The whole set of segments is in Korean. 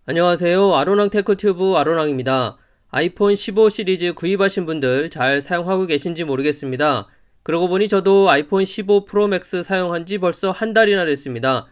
안녕하세요. 아로랑 테크튜브 아로랑입니다. 아이폰 15 시리즈 구입하신 분들 잘 사용하고 계신지 모르겠습니다. 그러고 보니 저도 아이폰 15 프로 맥스 사용한 지 벌써 한 달이나 됐습니다.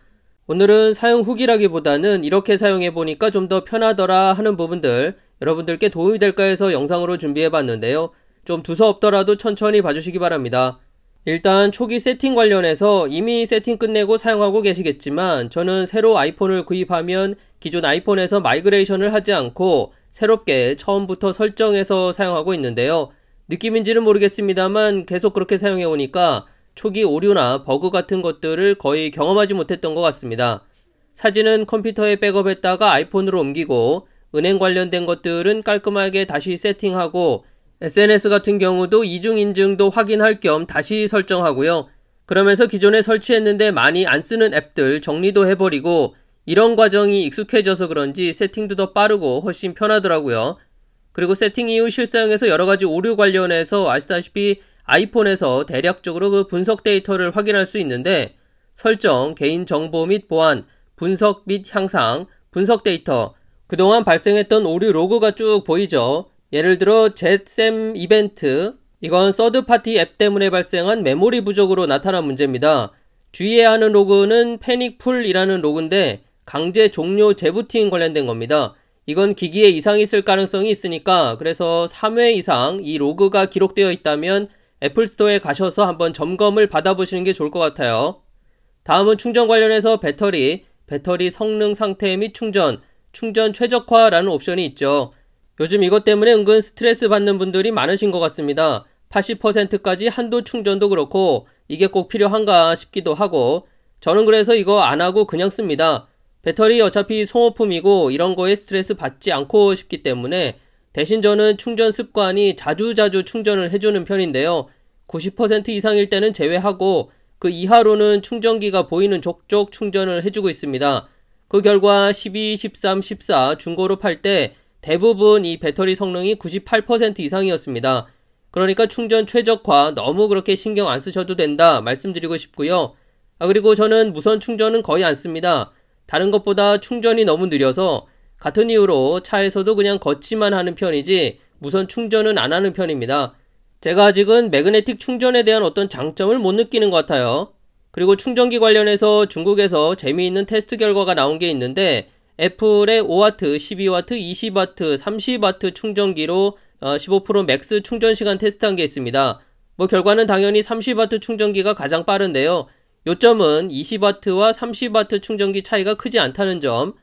오늘은 사용 후기라기보다는 이렇게 사용해보니까 좀 더 편하더라 하는 부분들 여러분들께 도움이 될까 해서 영상으로 준비해봤는데요. 좀 두서없더라도 천천히 봐주시기 바랍니다. 일단 초기 세팅 관련해서 이미 세팅 끝내고 사용하고 계시겠지만 저는 새로 아이폰을 구입하면 기존 아이폰에서 마이그레이션을 하지 않고 새롭게 처음부터 설정해서 사용하고 있는데요. 느낌인지는 모르겠습니다만 계속 그렇게 사용해 오니까 초기 오류나 버그 같은 것들을 거의 경험하지 못했던 것 같습니다. 사진은 컴퓨터에 백업했다가 아이폰으로 옮기고 은행 관련된 것들은 깔끔하게 다시 세팅하고 SNS 같은 경우도 이중인증도 확인할 겸 다시 설정하고요. 그러면서 기존에 설치했는데 많이 안 쓰는 앱들 정리도 해버리고 이런 과정이 익숙해져서 그런지 세팅도 더 빠르고 훨씬 편하더라고요. 그리고 세팅 이후 실사용에서 여러가지 오류 관련해서 아시다시피 아이폰에서 대략적으로 그 분석 데이터를 확인할 수 있는데 설정, 개인정보 및 보안, 분석 및 향상, 분석 데이터, 그동안 발생했던 오류 로그가 쭉 보이죠. 예를 들어 젯샘 이벤트, 이건 서드파티 앱 때문에 발생한 메모리 부족으로 나타난 문제입니다. 주의해야 하는 로그는 패닉풀이라는 로그인데 강제 종료 재부팅 관련된 겁니다. 이건 기기에 이상이 있을 가능성이 있으니까 그래서 3회 이상 이 로그가 기록되어 있다면 애플스토어에 가셔서 한번 점검을 받아보시는 게 좋을 것 같아요. 다음은 충전 관련해서 배터리 성능 상태 및 충전 최적화라는 옵션이 있죠. 요즘 이것 때문에 은근 스트레스 받는 분들이 많으신 것 같습니다. 80%까지 한도 충전도 그렇고 이게 꼭 필요한가 싶기도 하고 저는 그래서 이거 안 하고 그냥 씁니다. 배터리 어차피 소모품이고 이런 거에 스트레스 받지 않고 싶기 때문에 대신 저는 충전 습관이 자주자주 충전을 해주는 편인데요. 90% 이상일 때는 제외하고 그 이하로는 충전기가 보이는 족족 충전을 해주고 있습니다. 그 결과 12, 13, 14 중고로 팔 때 대부분 이 배터리 성능이 98% 이상이었습니다. 그러니까 충전 최적화 너무 그렇게 신경 안 쓰셔도 된다 말씀드리고 싶고요. 그리고 저는 무선 충전은 거의 안 씁니다. 다른 것보다 충전이 너무 느려서 같은 이유로 차에서도 그냥 걷기만 하는 편이지 무선 충전은 안 하는 편입니다. 제가 아직은 매그네틱 충전에 대한 어떤 장점을 못 느끼는 것 같아요. 그리고 충전기 관련해서 중국에서 재미있는 테스트 결과가 나온 게 있는데 애플의 5W, 12W, 20W, 30W 충전기로 15 프로 맥스 충전 시간 테스트한 게 있습니다. 결과는 당연히 30W 충전기가 가장 빠른데요. 요점은 20W와 30W 충전기 차이가 크지 않다는 점.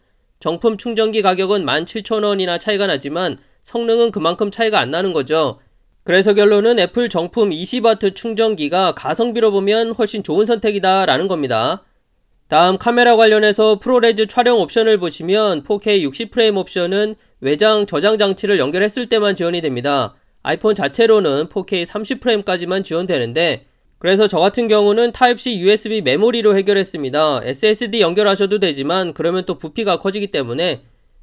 정품 충전기 가격은 17,000원이나 차이가 나지만 성능은 그만큼 차이가 안 나는 거죠. 그래서 결론은 애플 정품 20W 충전기가 가성비로 보면 훨씬 좋은 선택이다 라는 겁니다. 다음 카메라 관련해서 프로레즈 촬영 옵션을 보시면 4K 60프레임 옵션은 외장 저장 장치를 연결했을 때만 지원이 됩니다. 아이폰 자체로는 4K 30프레임까지만 지원되는데 그래서 저 같은 경우는 타입C USB 메모리로 해결했습니다. SSD 연결하셔도 되지만 그러면 또 부피가 커지기 때문에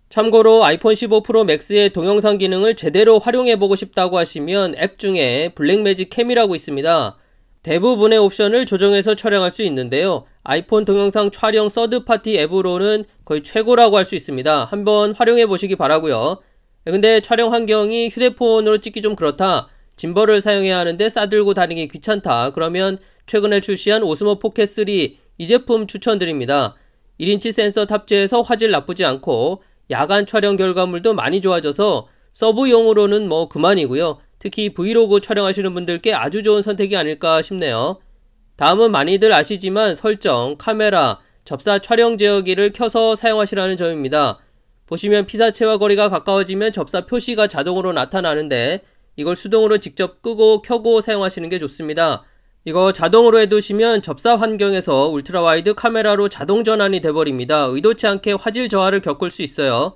참고로 아이폰 15 프로 맥스의 동영상 기능을 제대로 활용해보고 싶다고 하시면 앱 중에 블랙매직 캠이라고 있습니다. 대부분의 옵션을 조정해서 촬영할 수 있는데요. 아이폰 동영상 촬영 서드파티 앱으로는 거의 최고라고 할 수 있습니다. 한번 활용해 보시기 바라고요. 근데 촬영 환경이 휴대폰으로 찍기 좀 그렇다. 짐벌을 사용해야 하는데 싸들고 다니기 귀찮다. 그러면 최근에 출시한 오스모 포켓 3 이 제품 추천드립니다. 1인치 센서 탑재해서 화질 나쁘지 않고 야간 촬영 결과물도 많이 좋아져서 서브용으로는 그만이고요. 특히 브이로그 촬영하시는 분들께 아주 좋은 선택이 아닐까 싶네요. 다음은 많이들 아시지만 설정, 카메라, 접사 촬영 제어기를 켜서 사용하시라는 점입니다. 보시면 피사체와 거리가 가까워지면 접사 표시가 자동으로 나타나는데 이걸 수동으로 직접 끄고 켜고 사용하시는 게 좋습니다. 이거 자동으로 해두시면 접사 환경에서 울트라 와이드 카메라로 자동 전환이 돼버립니다. 의도치 않게 화질 저하를 겪을 수 있어요.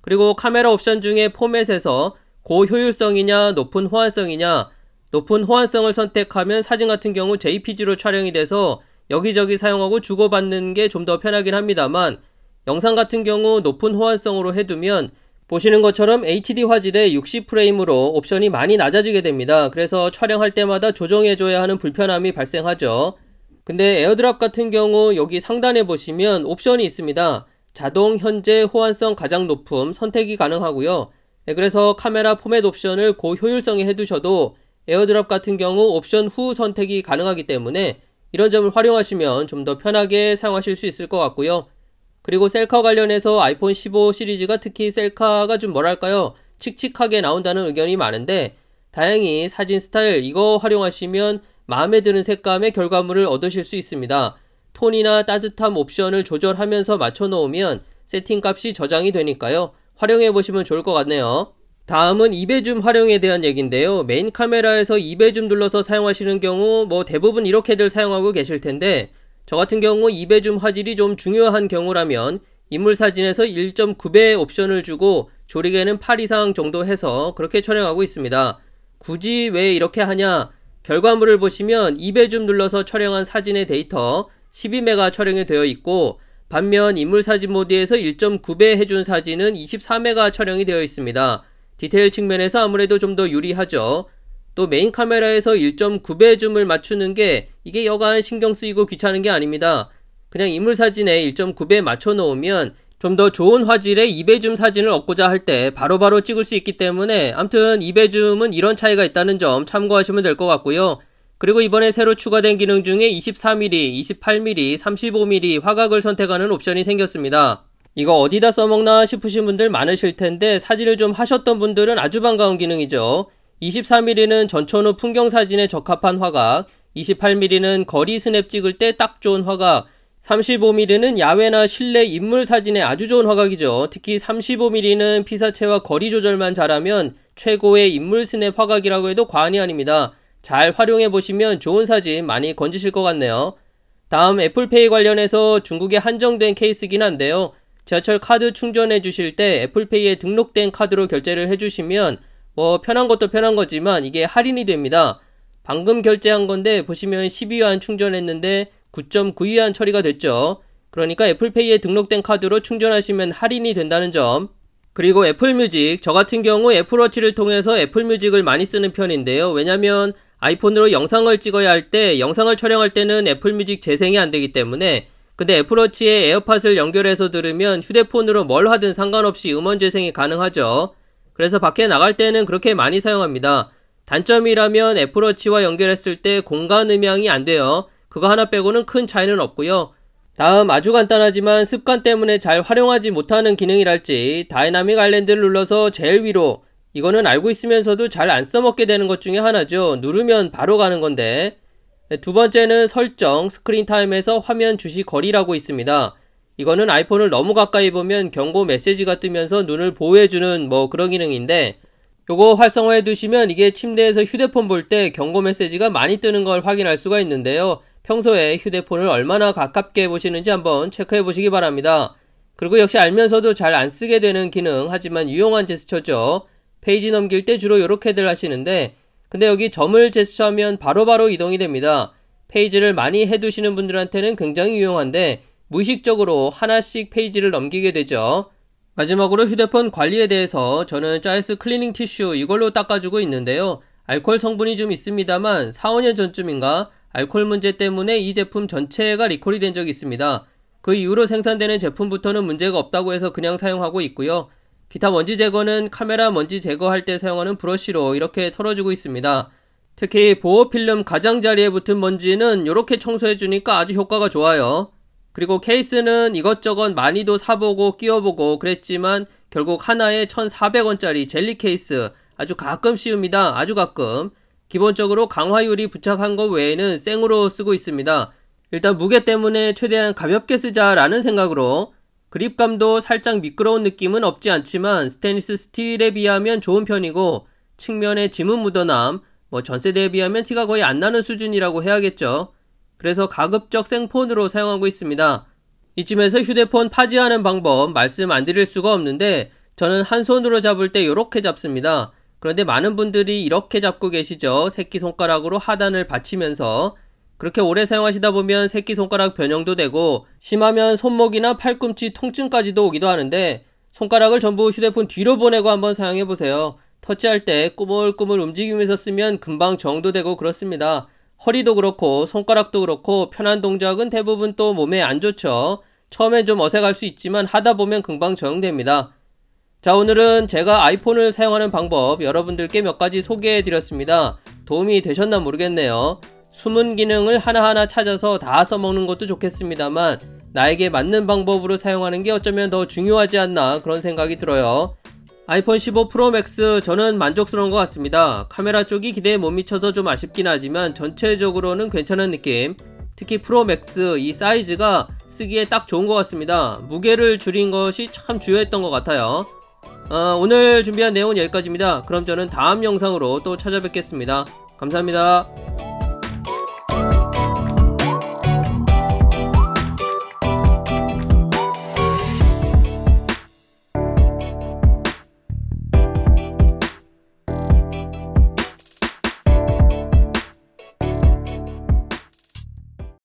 그리고 카메라 옵션 중에 포맷에서 고효율성이냐 높은 호환성이냐, 높은 호환성을 선택하면 사진 같은 경우 JPG로 촬영이 돼서 여기저기 사용하고 주고받는 게 좀 더 편하긴 합니다만 영상 같은 경우 높은 호환성으로 해두면 보시는 것처럼 HD 화질의 60프레임으로 옵션이 많이 낮아지게 됩니다. 그래서 촬영할 때마다 조정해줘야 하는 불편함이 발생하죠. 근데 에어드랍 같은 경우 여기 상단에 보시면 옵션이 있습니다. 자동 현재 호환성 가장 높음 선택이 가능하고요. 그래서 카메라 포맷 옵션을 고효율성에 해두셔도 에어드랍 같은 경우 옵션 후 선택이 가능하기 때문에 이런 점을 활용하시면 좀 더 편하게 사용하실 수 있을 것 같고요. 그리고 셀카 관련해서 아이폰 15 시리즈가 특히 셀카가 좀 뭐랄까요, 칙칙하게 나온다는 의견이 많은데 다행히 사진 스타일 이거 활용하시면 마음에 드는 색감의 결과물을 얻으실 수 있습니다. 톤이나 따뜻함 옵션을 조절하면서 맞춰놓으면 세팅값이 저장이 되니까요. 활용해보시면 좋을 것 같네요. 다음은 2배줌 활용에 대한 얘기인데요. 메인 카메라에서 2배줌 눌러서 사용하시는 경우 대부분 이렇게들 사용하고 계실 텐데 저 같은 경우 2배줌 화질이 좀 중요한 경우라면 인물 사진에서 1.9배 옵션을 주고 조리개는 8 이상 정도 해서 그렇게 촬영하고 있습니다. 굳이 왜 이렇게 하냐? 결과물을 보시면 2배줌 눌러서 촬영한 사진의 데이터 12메가 촬영이 되어 있고 반면 인물 사진 모드에서 1.9배 해준 사진은 24메가 촬영이 되어 있습니다. 디테일 측면에서 아무래도 좀 더 유리하죠. 또 메인 카메라에서 1.9배 줌을 맞추는 게 이게 여간 신경 쓰이고 귀찮은 게 아닙니다. 그냥 인물 사진에 1.9배 맞춰 놓으면 좀 더 좋은 화질의 2배 줌 사진을 얻고자 할 때 바로바로 찍을 수 있기 때문에 암튼 2배 줌은 이런 차이가 있다는 점 참고하시면 될 것 같고요. 그리고 이번에 새로 추가된 기능 중에 24mm, 28mm, 35mm 화각을 선택하는 옵션이 생겼습니다. 이거 어디다 써먹나 싶으신 분들 많으실 텐데 사진을 좀 하셨던 분들은 아주 반가운 기능이죠. 24mm는 전천후 풍경사진에 적합한 화각, 28mm는 거리 스냅 찍을 때 딱 좋은 화각, 35mm는 야외나 실내 인물 사진에 아주 좋은 화각이죠. 특히 35mm는 피사체와 거리 조절만 잘하면 최고의 인물 스냅 화각이라고 해도 과언이 아닙니다. 잘 활용해보시면 좋은 사진 많이 건지실 것 같네요. 다음 애플페이 관련해서 중국에 한정된 케이스긴 한데요. 지하철 카드 충전해 주실 때 애플페이에 등록된 카드로 결제를 해주시면 편한 것도 편한 거지만 이게 할인이 됩니다. 방금 결제한 건데 보시면 12위안 충전했는데 9.9위안 처리가 됐죠. 그러니까 애플페이에 등록된 카드로 충전하시면 할인이 된다는 점. 그리고 애플뮤직, 저 같은 경우 애플워치를 통해서 애플뮤직을 많이 쓰는 편인데요. 왜냐면 아이폰으로 영상을 찍어야 할 때, 영상을 촬영할 때는 애플뮤직 재생이 안 되기 때문에 근데 애플워치에 에어팟을 연결해서 들으면 휴대폰으로 뭘 하든 상관없이 음원 재생이 가능하죠. 그래서 밖에 나갈 때는 그렇게 많이 사용합니다. 단점이라면 애플워치와 연결했을 때 공간 음향이 안 돼요. 그거 하나 빼고는 큰 차이는 없고요. 다음 아주 간단하지만 습관 때문에 잘 활용하지 못하는 기능이랄지 다이나믹 아일랜드를 눌러서 제일 위로, 이거는 알고 있으면서도 잘 안 써먹게 되는 것 중에 하나죠. 누르면 바로 가는 건데. 두 번째는 설정, 스크린 타임에서 화면 주시 거리라고 있습니다. 이거는 아이폰을 너무 가까이 보면 경고 메시지가 뜨면서 눈을 보호해주는 그런 기능인데 요거 활성화해 두시면 이게 침대에서 휴대폰 볼 때 경고 메시지가 많이 뜨는 걸 확인할 수가 있는데요. 평소에 휴대폰을 얼마나 가깝게 보시는지 한번 체크해 보시기 바랍니다. 그리고 역시 알면서도 잘 안 쓰게 되는 기능, 하지만 유용한 제스처죠. 페이지 넘길 때 주로 요렇게들 하시는데 근데 여기 점을 제스처하면 바로바로 이동이 됩니다. 페이지를 많이 해두시는 분들한테는 굉장히 유용한데 무의식적으로 하나씩 페이지를 넘기게 되죠. 마지막으로 휴대폰 관리에 대해서 저는 짜이스 클리닝 티슈 이걸로 닦아주고 있는데요. 알코올 성분이 좀 있습니다만 4, 5년 전쯤인가 알코올 문제 때문에 이 제품 전체가 리콜이 된 적이 있습니다. 그 이후로 생산되는 제품부터는 문제가 없다고 해서 그냥 사용하고 있고요. 기타 먼지 제거는 카메라 먼지 제거할 때 사용하는 브러쉬로 이렇게 털어주고 있습니다. 특히 보호필름 가장자리에 붙은 먼지는 이렇게 청소해주니까 아주 효과가 좋아요. 그리고 케이스는 이것저것 많이도 사보고 끼워보고 그랬지만 결국 하나에 1,400원짜리 젤리 케이스 아주 가끔 씌웁니다. 아주 가끔. 기본적으로 강화유리 부착한 것 외에는 생으로 쓰고 있습니다. 일단 무게 때문에 최대한 가볍게 쓰자라는 생각으로 그립감도 살짝 미끄러운 느낌은 없지 않지만 스테인리스 스틸에 비하면 좋은 편이고 측면에 지문 묻어남, 전세대에 비하면 티가 거의 안 나는 수준이라고 해야겠죠. 그래서 가급적 생폰으로 사용하고 있습니다. 이쯤에서 휴대폰 파지하는 방법 말씀 안 드릴 수가 없는데 저는 한 손으로 잡을 때 이렇게 잡습니다. 그런데 많은 분들이 이렇게 잡고 계시죠. 새끼손가락으로 하단을 받치면서. 그렇게 오래 사용하시다 보면 새끼손가락 변형도 되고 심하면 손목이나 팔꿈치 통증까지도 오기도 하는데 손가락을 전부 휴대폰 뒤로 보내고 한번 사용해보세요. 터치할 때 꾸물꾸물 움직이면서 쓰면 금방 정도 되고 그렇습니다. 허리도 그렇고 손가락도 그렇고 편한 동작은 대부분 또 몸에 안 좋죠. 처음엔 좀 어색할 수 있지만 하다 보면 금방 적용됩니다. 자, 오늘은 제가 아이폰을 사용하는 방법 여러분들께 몇 가지 소개해 드렸습니다. 도움이 되셨나 모르겠네요. 숨은 기능을 하나하나 찾아서 다 써먹는 것도 좋겠습니다만 나에게 맞는 방법으로 사용하는 게 어쩌면 더 중요하지 않나 그런 생각이 들어요. 아이폰 15 프로 맥스 저는 만족스러운 것 같습니다. 카메라 쪽이 기대에 못 미쳐서 좀 아쉽긴 하지만 전체적으로는 괜찮은 느낌. 특히 프로 맥스 이 사이즈가 쓰기에 딱 좋은 것 같습니다. 무게를 줄인 것이 참 중요했던 것 같아요. 오늘 준비한 내용은 여기까지입니다. 그럼 저는 다음 영상으로 또 찾아뵙겠습니다. 감사합니다.